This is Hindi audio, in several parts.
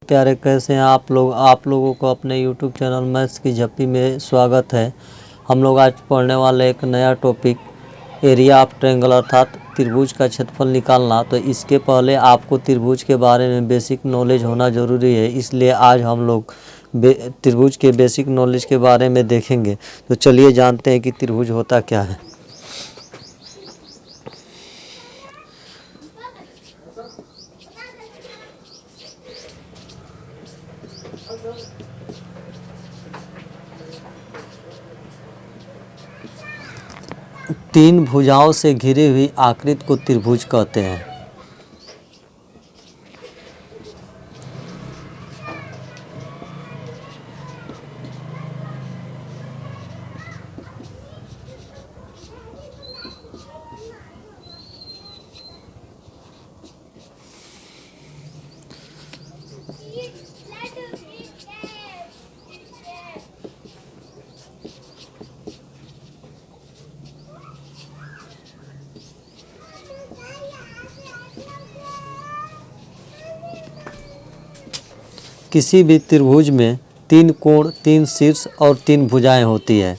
प्यारे, कैसे हैं आप लोग। आप लोगों को अपने YouTube चैनल मैथ्स की झप्पी में स्वागत है। हम लोग आज पढ़ने वाले एक नया टॉपिक, एरिया ऑफ ट्रायंगल अर्थात त्रिभुज का क्षेत्रफल निकालना। तो इसके पहले आपको त्रिभुज के बारे में बेसिक नॉलेज होना ज़रूरी है, इसलिए आज हम लोग त्रिभुज के बेसिक नॉलेज के बारे में देखेंगे। तो चलिए जानते हैं कि त्रिभुज होता क्या है। तीन भुजाओं से घिरी हुई आकृति को त्रिभुज कहते हैं। किसी भी त्रिभुज में तीन कोण, तीन शीर्ष और तीन भुजाएं होती है।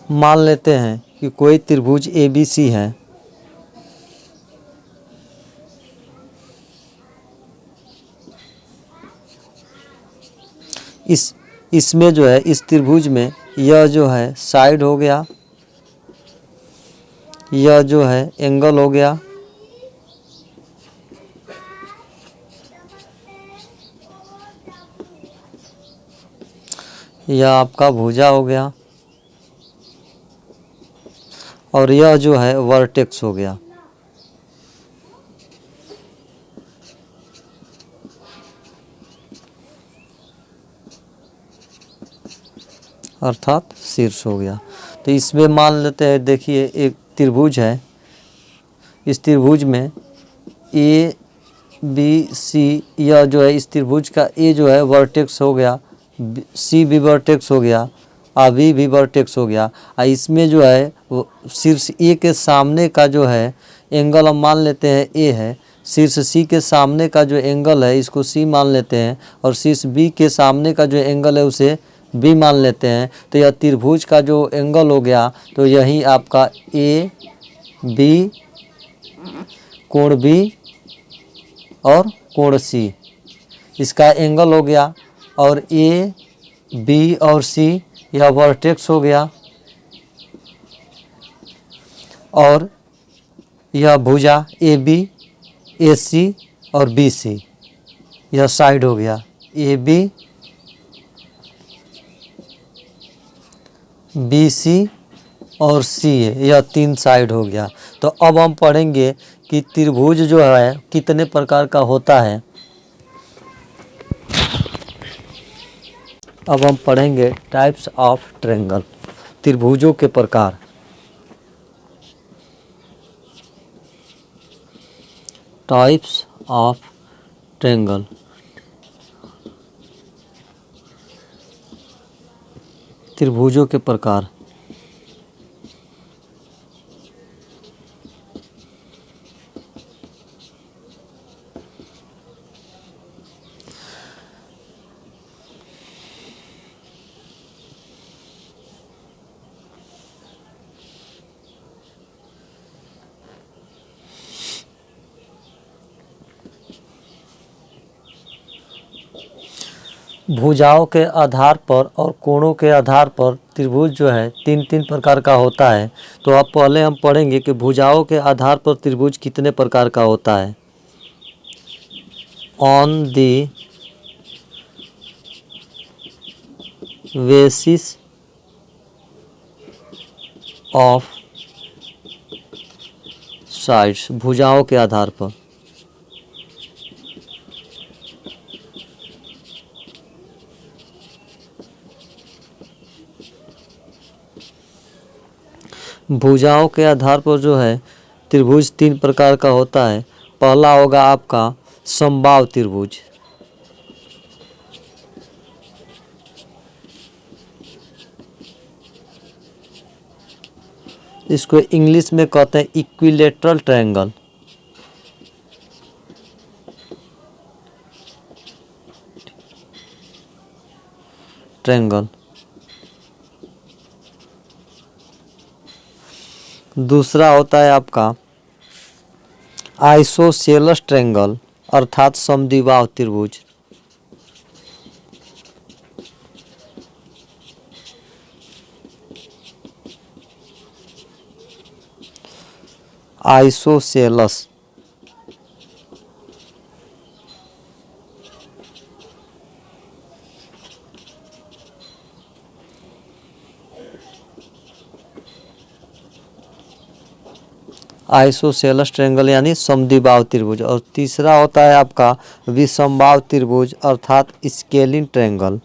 मान लेते हैं कि कोई त्रिभुज ABC है। इसमें जो है, इस त्रिभुज में यह जो है साइड हो गया, यह जो है एंगल हो गया, यह आपका भुजा हो गया, और यह जो है वर्टेक्स हो गया, अर्थात शीर्ष हो गया। तो इसमें मान लेते हैं, देखिए एक त्रिभुज है। इस त्रिभुज में ABC, यह जो है इस त्रिभुज का A जो है वर्टेक्स हो गया, C भी वर्टेक्स हो गया, और B भी वर्टेक्स हो गया। और इसमें जो है शीर्ष A के सामने का जो है एंगल हम मान लेते हैं A है। शीर्ष C के सामने का जो एंगल है इसको C मान लेते हैं, और शीर्ष B के सामने का जो एंगल है उसे B मान लेते हैं। तो यह त्रिभुज का जो एंगल हो गया, तो यही आपका AB, कोण B और कोण C, इसका एंगल हो गया। और AB और C यह वर्टेक्स हो गया, और यह भुजा AB, AC और BC, यह साइड हो गया। AB, BC और CA, यह तीन साइड हो गया। तो अब हम पढ़ेंगे कि त्रिभुज जो है कितने प्रकार का होता है। अब हम पढ़ेंगे टाइप्स ऑफ ट्रायंगल, त्रिभुजों के प्रकार। टाइप्स ऑफ ट्रायंगल, त्रिभुजों के प्रकार। भुजाओं के आधार पर और कोणों के आधार पर त्रिभुज जो है तीन तीन प्रकार का होता है। तो अब पहले हम पढ़ेंगे कि भुजाओं के आधार पर त्रिभुज कितने प्रकार का होता है। On the basis of sides, भुजाओं के आधार पर। भुजाओं के आधार पर जो है त्रिभुज तीन प्रकार का होता है। पहला होगा आपका समबाहु त्रिभुज। इसको इंग्लिश में कहते हैं इक्विलेटरल ट्रायंगल। दूसरा होता है आपका आइसोसेलेस ट्रायंगल अर्थात समद्विबाहु त्रिभुज। आइसोसेलस आइसोसेलस ट्रायंगल यानी समद्विबाहु त्रिभुज। और तीसरा होता है आपका विषमबाहु त्रिभुज अर्थात स्केलिन ट्रायंगल।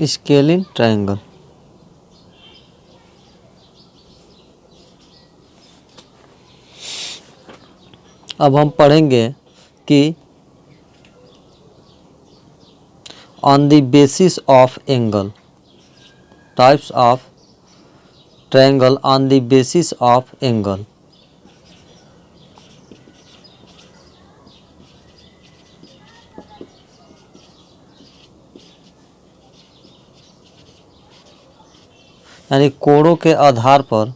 Scalene triangle. अब हम पढ़ेंगे कि on the basis of angle, types of triangle on the basis of angle. यानी कोणों के आधार पर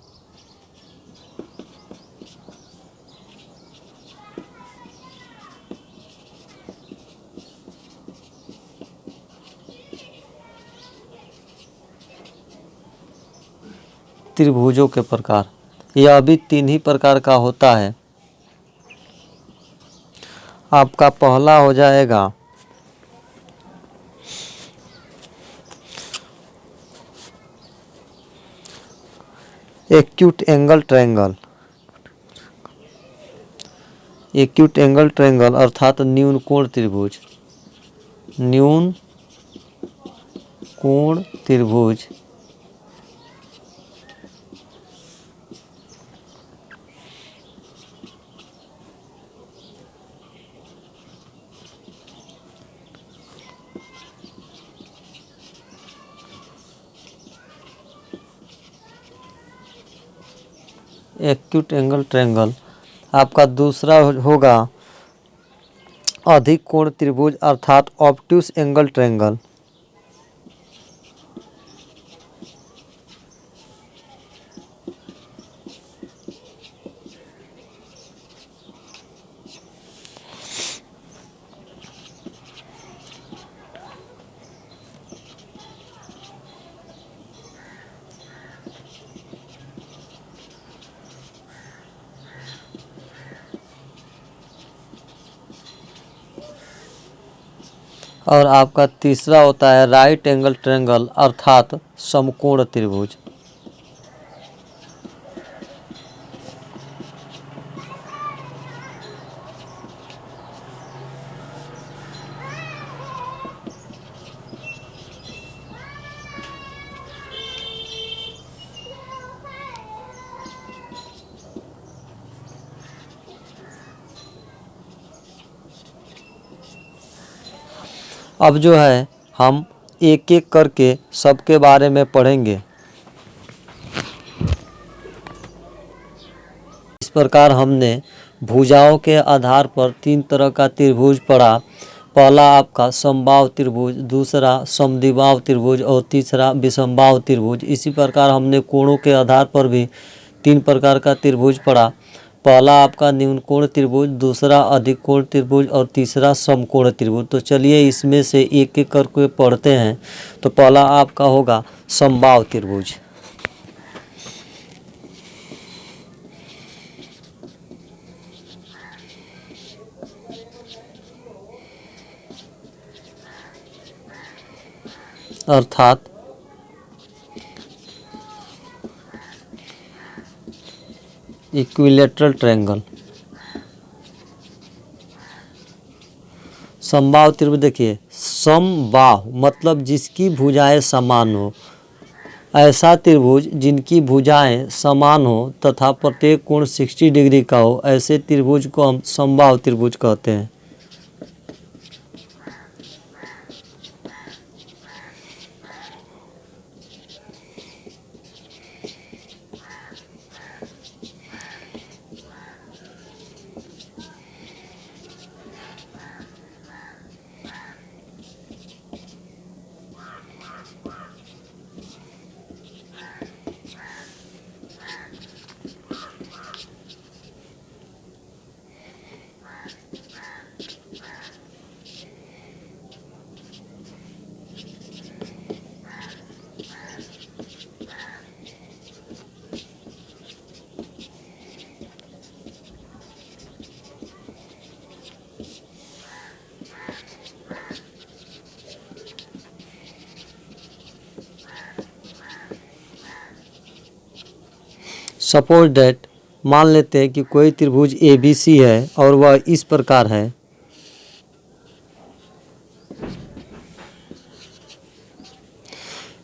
त्रिभुजों के प्रकार। यह भी तीन ही प्रकार का होता है। आपका पहला हो जाएगा acute angle triangle. Acute angle triangle अर्थात न्यून कोण त्रिभुज। न्यून कोण त्रिभुज एक्यूट एंगल ट्रायंगल। आपका दूसरा होगा अधिक कोण त्रिभुज अर्थात ऑब्ट्यूस एंगल ट्रायंगल। और आपका तीसरा होता है राइट एंगल ट्रायंगल अर्थात समकोण त्रिभुज। अब जो है हम एक एक करके सबके बारे में पढ़ेंगे। इस प्रकार हमने भुजाओं के आधार पर 3 तरह का त्रिभुज पढ़ा। पहला आपका समबाहु त्रिभुज, दूसरा समद्विबाहु त्रिभुज और तीसरा विषमबाहु त्रिभुज। इसी प्रकार हमने कोणों के आधार पर भी 3 प्रकार का त्रिभुज पढ़ा। पहला आपका न्यून कोण त्रिभुज, दूसरा अधिक कोण त्रिभुज और तीसरा समकोण त्रिभुज। तो चलिए इसमें से एक एक करके पढ़ते हैं। तो पहला आपका होगा समबाहु त्रिभुज। अर्थात इक्विलैटरल ट्रायंगल। समबाहु त्रिभुज देखिए, समबाहु मतलब जिसकी भुजाएं समान हो, ऐसा त्रिभुज जिनकी भुजाएं समान हो तथा प्रत्येक कोण 60 डिग्री का हो, ऐसे त्रिभुज को हम समबाहु त्रिभुज कहते हैं। सपोज दैट, मान लेते हैं कि कोई त्रिभुज ABC है और वह इस प्रकार है।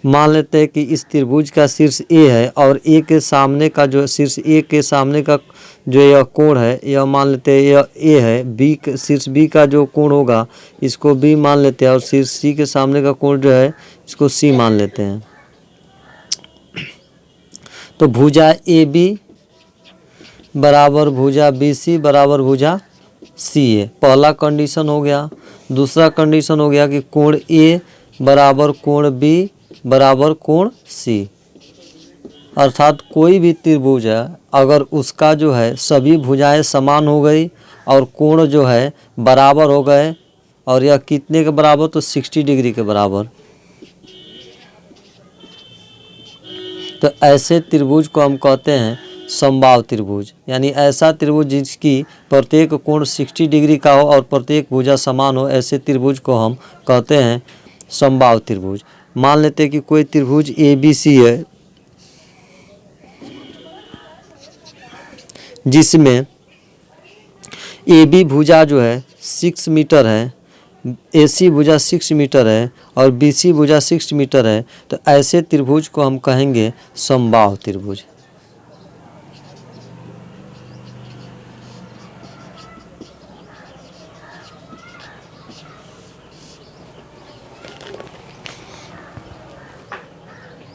मान लेते हैं कि इस त्रिभुज का शीर्ष A है और A के सामने का जो शीर्ष A के सामने का जो यह कोण है, यह मान लेते हैं यह A है। B शीर्ष B का जो कोण होगा इसको B मान लेते हैं और शीर्ष C के सामने का कोण जो है इसको C मान लेते हैं। तो भुजा AB बराबर भुजा BC बराबर भुजा CA, पहला कंडीशन हो गया। दूसरा कंडीशन हो गया कि कोण A बराबर कोण B बराबर कोण C। अर्थात कोई भी त्रिभुज है, अगर उसका जो है सभी भुजाएं समान हो गई और कोण जो है बराबर हो गए, और यह कितने के बराबर, तो 60 डिग्री के बराबर, तो ऐसे त्रिभुज को हम कहते हैं समबाहु त्रिभुज। यानी ऐसा त्रिभुज जिसकी प्रत्येक कोण 60 डिग्री का हो और प्रत्येक भुजा समान हो, ऐसे त्रिभुज को हम कहते हैं समबाहु त्रिभुज। मान लेते हैं कि कोई त्रिभुज ABC है जिसमें AB भुजा जो है 6 मीटर है, AC भुजा 6 मीटर है और BC भुजा 6 मीटर है, तो ऐसे त्रिभुज को हम कहेंगे समबाहु त्रिभुज।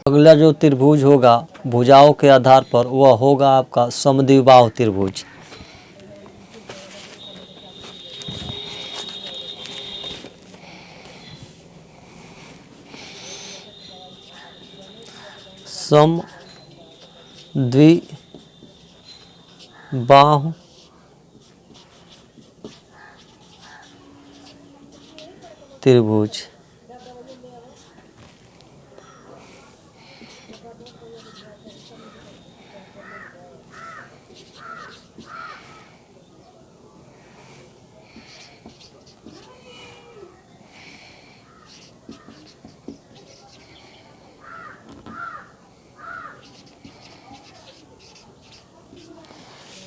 अगला जो त्रिभुज होगा भुजाओं के आधार पर वह होगा आपका समद्विबाहु त्रिभुज। समद्विबाहु त्रिभुज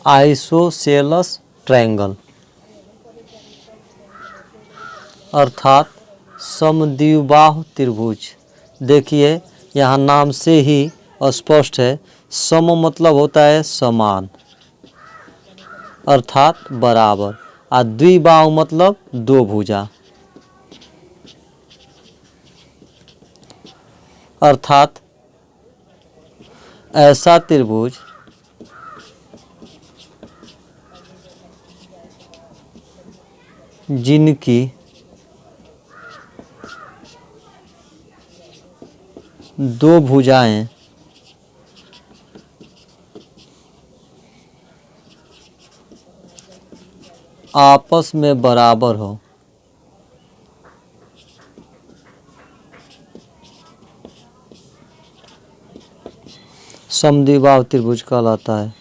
आइसोसेलेस ट्रायंगल, अर्थात समद्विबाहु त्रिभुज। देखिए यहाँ नाम से ही स्पष्ट है, सम मतलब होता है समान अर्थात बराबर, और द्विबाहु मतलब दो भुजा। अर्थात ऐसा त्रिभुज जिनकी दो भुजाएं आपस में बराबर हो। समद्विबाहु त्रिभुज कहलाता है।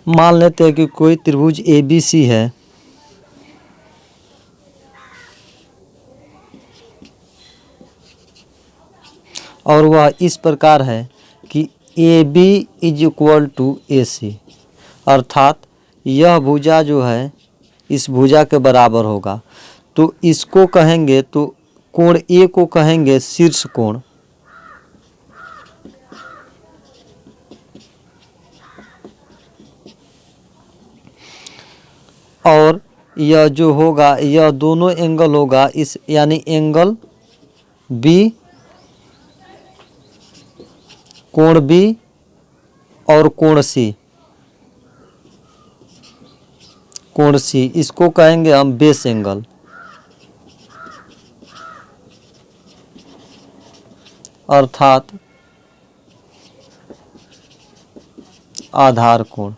मान लेते हैं कि कोई त्रिभुज ABC है और वह इस प्रकार है कि AB is equal to AC, अर्थात यह भुजा जो है इस भुजा के बराबर होगा। तो इसको कहेंगे, तो कोण A को कहेंगे शीर्ष कोण, और यह जो होगा यह दोनों एंगल होगा इस, यानी एंगल B, कोण B और कोण C, कोण C इसको कहेंगे हम बेस एंगल, अर्थात आधार कोण।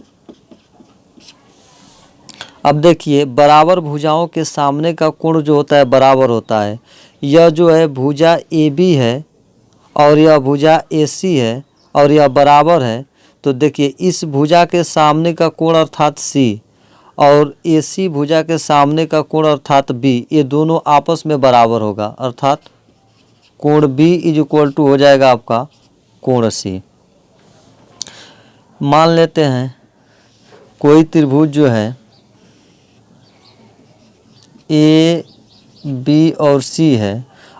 अब देखिए बराबर भुजाओं के सामने का कोण जो होता है बराबर होता है। यह जो है भुजा AB है और यह भुजा AC है और यह बराबर है। तो देखिए इस भुजा के सामने का कोण अर्थात C और AC भुजा के सामने का कोण अर्थात B, ये दोनों आपस में बराबर होगा, अर्थात कोण B इज इक्वल टू हो जाएगा आपका कोण C। मान लेते हैं कोई त्रिभुज जो है A, B और C है।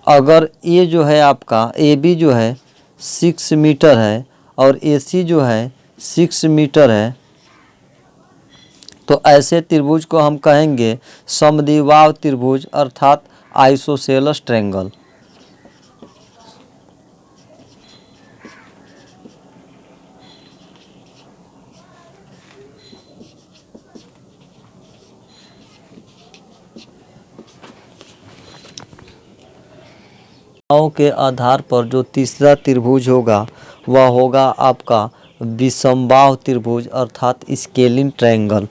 अगर A जो है आपका AB जो है 6 मीटर है और AC जो है 6 मीटर है, तो ऐसे त्रिभुज को हम कहेंगे समद्विबाहु त्रिभुज, अर्थात आइसोसेलेस ट्रायंगल। के आधार पर जो तीसरा त्रिभुज होगा वह होगा आपका विषमबाहु त्रिभुज, अर्थात स्केलिन ट्रायंगल।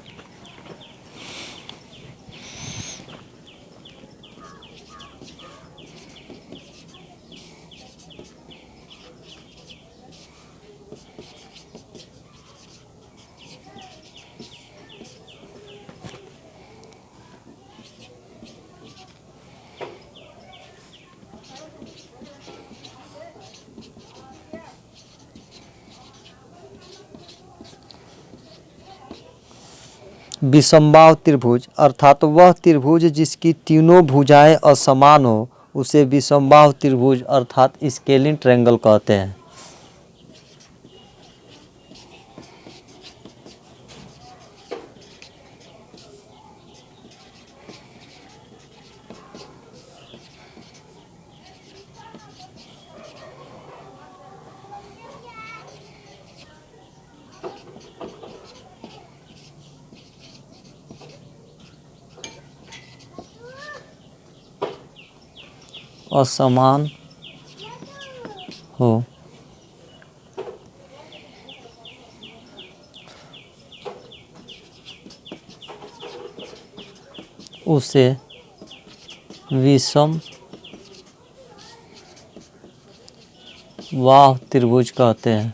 विषमबाहु त्रिभुज अर्थात वह त्रिभुज जिसकी तीनों भुजाएं असमान हो उसे विषमबाहु त्रिभुज अर्थात स्केलिन ट्रायंगल कहते हैं। असमान हो उसे विषम बाहु त्रिभुज कहते हैं।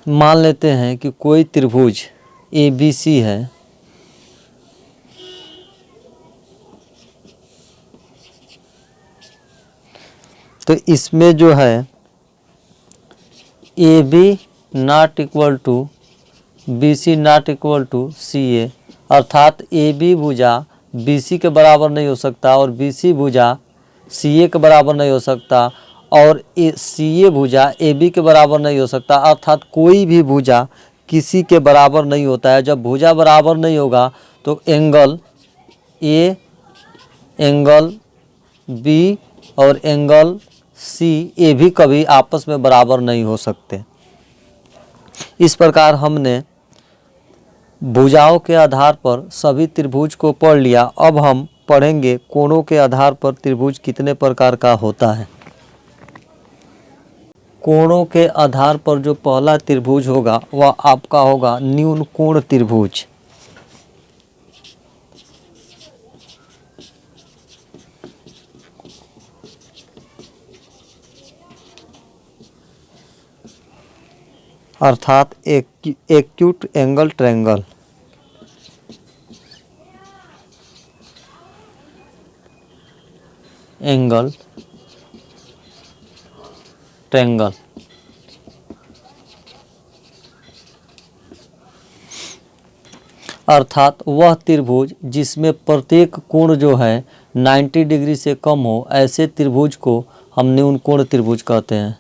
मान लेते हैं कि कोई त्रिभुज ABC है तो इसमें जो है AB not equal to BC not equal to CA, अर्थात AB भुजा BC के बराबर नहीं हो सकता और BC भुजा CA के बराबर नहीं हो सकता और CA भुजा AB के बराबर नहीं हो सकता। अर्थात कोई भी भुजा किसी के बराबर नहीं होता है। जब भुजा बराबर नहीं होगा तो एंगल A, एंगल B और एंगल C ये भी कभी आपस में बराबर नहीं हो सकते। इस प्रकार हमने भुजाओं के आधार पर सभी त्रिभुज को पढ़ लिया। अब हम पढ़ेंगे कोणों के आधार पर त्रिभुज कितने प्रकार का होता है। कोणों के आधार पर जो पहला त्रिभुज होगा वह आपका होगा न्यून कोण त्रिभुज। अर्थात acute angle triangle. Angle triangle अर्थात वह त्रिभुज जिसमें प्रत्येक कोण जो है 90 डिग्री से कम हो, ऐसे त्रिभुज को हम न्यून कोण त्रिभुज कहते हैं।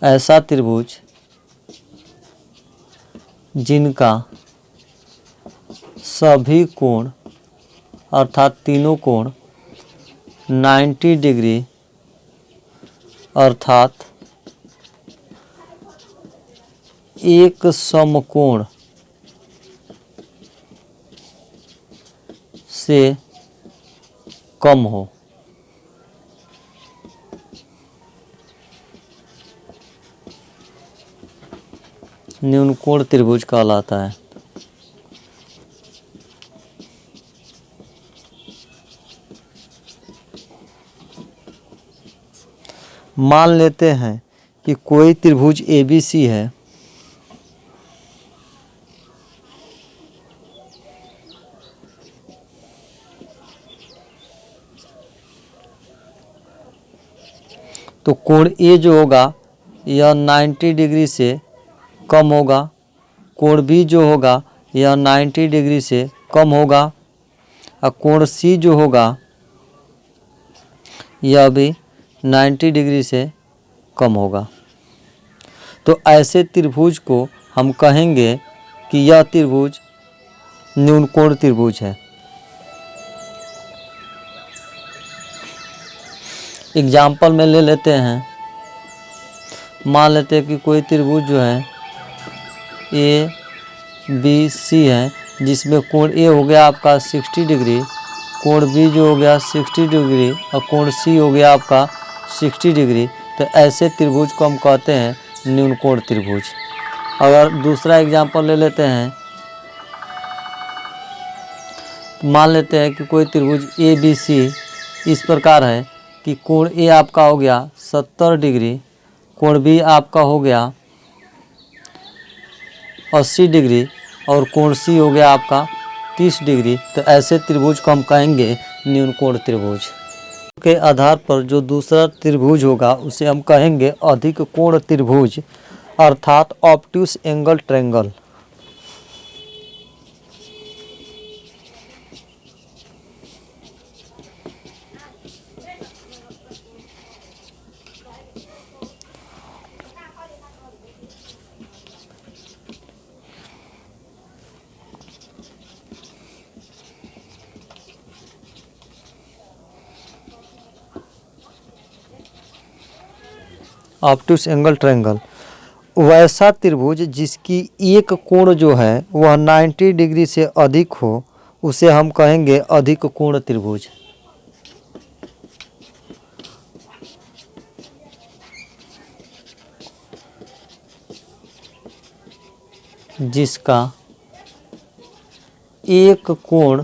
ऐसा त्रिभुज जिनका सभी कोण अर्थात तीनों कोण 90 डिग्री अर्थात एक समकोण से कम हो। न्यून कोण त्रिभुज कहलाता है। मान लेते हैं कि कोई त्रिभुज ABC है। तो कोण A जो होगा यह 90 डिग्री से कम होगा। कोण B जो होगा यह 90 डिग्री से कम होगा और कोण C जो होगा यह भी 90 डिग्री से कम होगा। तो ऐसे त्रिभुज को हम कहेंगे कि यह त्रिभुज न्यून कोण त्रिभुज है। एग्जाम्पल में ले लेते हैं। मान लेते हैं कि कोई त्रिभुज जो है ABC है, जिसमें कोण A हो गया आपका 60 डिग्री, कोण B जो हो गया 60 डिग्री और कोण C हो गया आपका 60 डिग्री। तो ऐसे त्रिभुज को हम कहते हैं न्यून कोण त्रिभुज। अगर दूसरा एग्जाम्पल ले लेते हैं, मान लेते हैं कि कोई त्रिभुज ABC इस प्रकार है कि कोण A आपका हो गया 70 डिग्री, कोण B आपका हो गया 80 डिग्री और कोण C हो गया आपका 30 डिग्री। तो ऐसे त्रिभुज को हम कहेंगे न्यून कोण त्रिभुज। के आधार पर जो दूसरा त्रिभुज होगा उसे हम कहेंगे अधिक कोण त्रिभुज अर्थात obtuse angle triangle. Obtuse angle triangle वैसा त्रिभुज जिसकी एक कोण जो है वह 90 डिग्री से अधिक हो उसे हम कहेंगे अधिक कोण त्रिभुज। जिसका एक कोण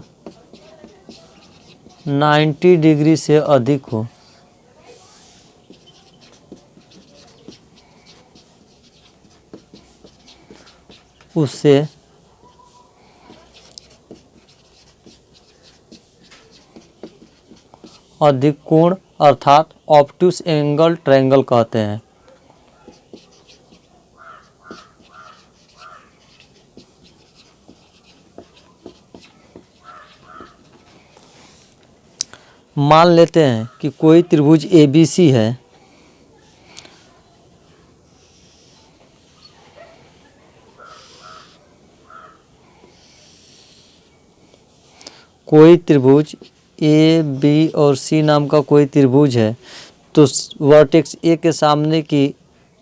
90 डिग्री से अधिक हो उससे अधिक कोण अर्थात ऑब्ट्यूस एंगल ट्रायंगल कहते हैं। मान लेते हैं कि कोई त्रिभुज ABC है, कोई त्रिभुज AB और C नाम का कोई त्रिभुज है, तो वर्टेक्स A के सामने की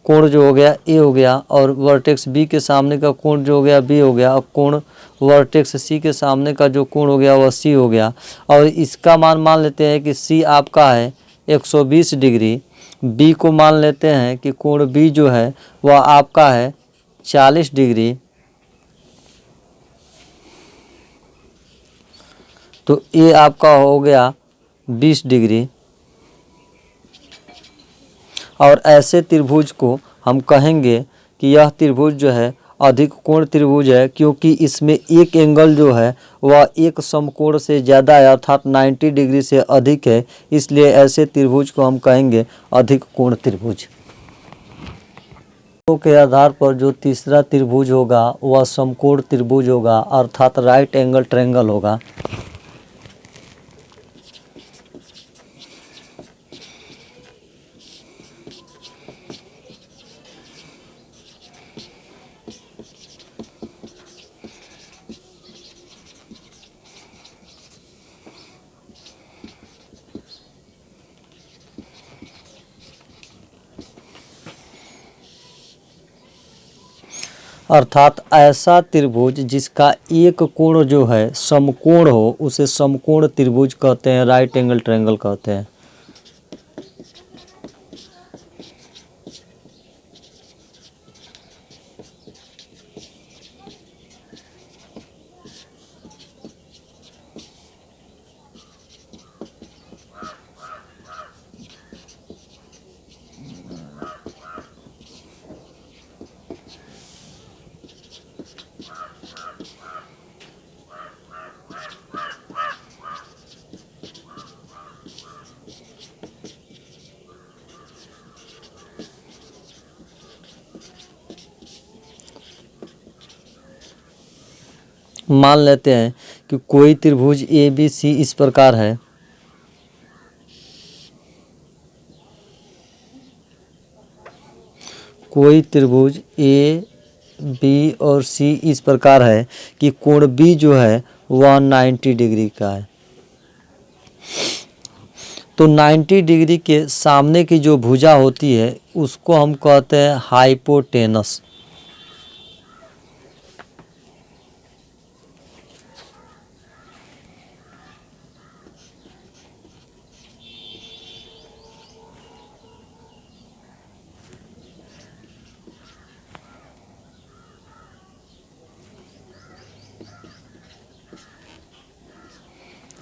कोण जो हो गया A हो गया, और वर्टेक्स B के सामने का कोण जो हो गया B हो गया, और कोण वर्टेक्स C के सामने का जो कोण हो गया वह C हो गया। और इसका मान लेते हैं कि C आपका है 120 डिग्री, B को मान लेते हैं कि कोण B जो है वह आपका है 40 डिग्री, तो A आपका हो गया 20 डिग्री। और ऐसे त्रिभुज को हम कहेंगे कि यह त्रिभुज जो है अधिक कोण त्रिभुज है, क्योंकि इसमें एक एंगल जो है वह एक समकोण से ज़्यादा है अर्थात 90 डिग्री से अधिक है, इसलिए ऐसे त्रिभुज को हम कहेंगे अधिक कोण त्रिभुज। के आधार पर जो तीसरा त्रिभुज होगा वह समकोण त्रिभुज होगा अर्थात राइट एंगल ट्रायंगल होगा। अर्थात ऐसा त्रिभुज जिसका एक कोण जो है समकोण हो उसे समकोण त्रिभुज कहते हैं, राइट एंगल ट्रायंगल कहते हैं। मान लेते हैं कि कोई त्रिभुज ABC इस प्रकार है, कोई त्रिभुज AB और C इस प्रकार है कि कोण B जो है वह 90 डिग्री का है। तो 90 डिग्री के सामने की जो भुजा होती है उसको हम कहते हैं हाइपोटेनस।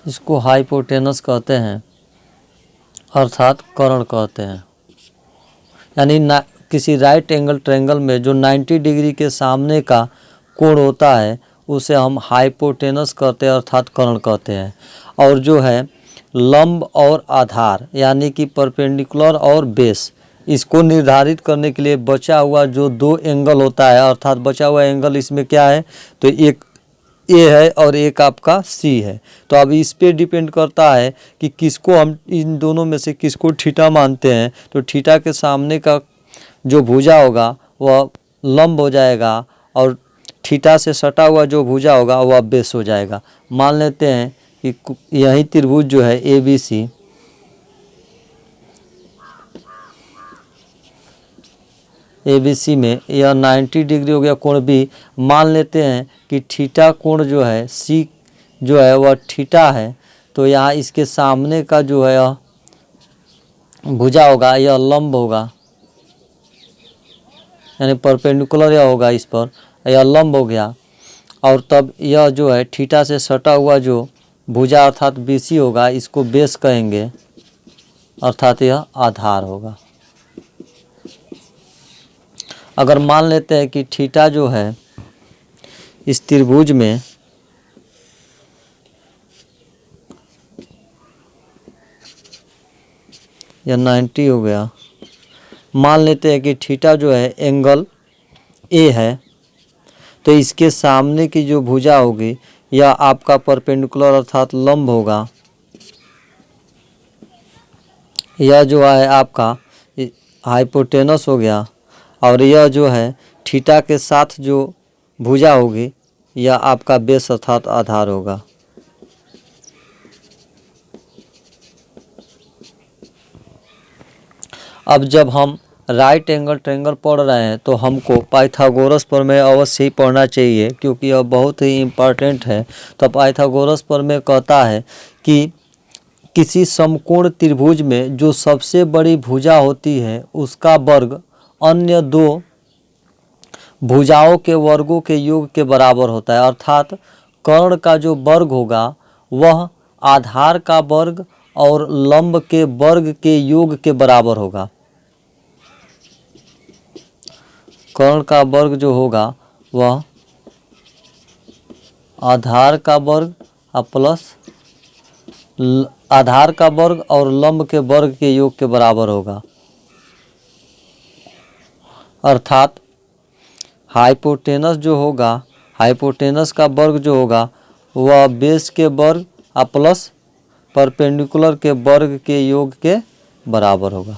इसको हाइपोटेनस कहते हैं अर्थात कर्ण कहते हैं। यानी किसी राइट एंगल ट्रायंगल में जो 90 डिग्री के सामने का कोण होता है उसे हम हाइपोटेनस कहते हैं अर्थात कर्ण कहते हैं। और जो है लंब और आधार यानी कि परपेंडिकुलर और बेस, इसको निर्धारित करने के लिए बचा हुआ जो दो एंगल होता है अर्थात बचा हुआ एंगल इसमें क्या है, तो एक A है और एक आपका C है। तो अब इस पे डिपेंड करता है कि किसको हम इन दोनों में से किसको थीटा मानते हैं। तो थीटा के सामने का जो भुजा होगा वह लंब हो जाएगा और थीटा से सटा हुआ जो भुजा होगा वह बेस हो जाएगा। मान लेते हैं कि यही त्रिभुज जो है ABC, ABC में यह 90 डिग्री हो गया कोण B। मान लेते हैं कि थीटा कोण जो है C जो है वह थीटा है, तो यहाँ इसके सामने का जो है भुजा होगा यह लंब होगा, यानी परपेंडिकुलर यह होगा, इस पर यह लंब हो गया। और तब यह जो है थीटा से सटा हुआ जो भुजा अर्थात BC होगा इसको बेस कहेंगे अर्थात यह आधार होगा। अगर मान लेते हैं कि थीटा जो है इस त्रिभुज में या 90 हो गया। मान लेते हैं कि थीटा जो है एंगल ए है, तो इसके सामने की जो भुजा होगी यह आपका परपेंडिकुलर अर्थात लंब होगा। यह जो है आपका हाइपोटेनस हो गया, और यह जो है थीटा के साथ जो भुजा होगी यह आपका बेस अर्थात आधार होगा। अब जब हम राइट एंगल ट्रायंगल पढ़ रहे हैं तो हमको पाइथागोरस प्रमेय अवश्य ही पढ़ना चाहिए, क्योंकि यह बहुत ही इम्पॉर्टेंट है। तो पाइथागोरस प्रमेय कहता है कि किसी समकोण त्रिभुज में जो सबसे बड़ी भुजा होती है उसका वर्ग अन्य दो भुजाओं के वर्गों के योग के बराबर होता है। अर्थात कर्ण का जो वर्ग होगा वह आधार का वर्ग और लंब के वर्ग के योग के बराबर होगा। कर्ण का वर्ग जो होगा वह आधार का वर्ग प्लस आधार का वर्ग और लंब के वर्ग के योग के बराबर होगा। अर्थात हाइपोटेनस जो होगा, हाइपोटेनस का वर्ग जो होगा वह बेस के वर्ग प्लस परपेंडिकुलर के वर्ग के योग के बराबर होगा।